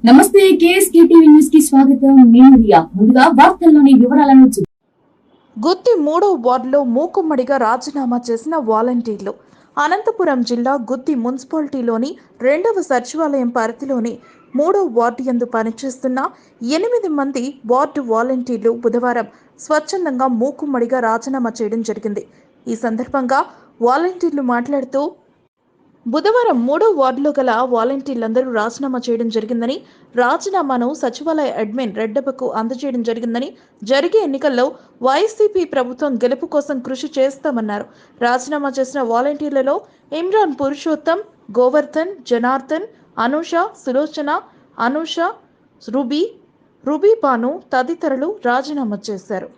నమస్తే KSK TV news కి స్వాగతం. నేను రియా. ముందుగా వార్తల్లోని వివరాలను గుత్తి 3వ వార్డులో మూకుమ్మడిగా రాజీనామా చేసిన వాలంటీర్లు. అనంతపురం జిల్లా గుత్తి మున్సిపాలిటీలోని 2వ సచివాలయం పరిధిలోని 3వ వార్డు యందు పనిచేస్తున్న 8 మంది వార్డు వాలంటీర్లు బుధవారం స్వచ్ఛందంగా మూకుమ్మడిగా రాజీనామా చేయడం జరిగింది. ఈ సందర్భంగా వాలంటీర్లు మాట్లాడుతూ బుధవారం 3వ వార్డులో గల వాలంటీర్లందరూ రాజీనామా చేయడం జరిగిందని, రాజీనామాను సచివాలయ అడ్మిన్ రెడ్డప్పకు అందజేయడం జరిగిందని, జరిగే ఎన్నికల్లో వైసీపీ ప్రభుత్వం గెలుపు కోసం కృషి చేస్తామన్నారు. రాజీనామా చేసిన వాలంటీర్లలో ఇమ్రాన్ పురుషోత్తం, గోవర్ధన్, జనార్దన్, అనూష, సులోచన, అనూష, రూబీ బాను తదితరులు రాజీనామా చేశారు.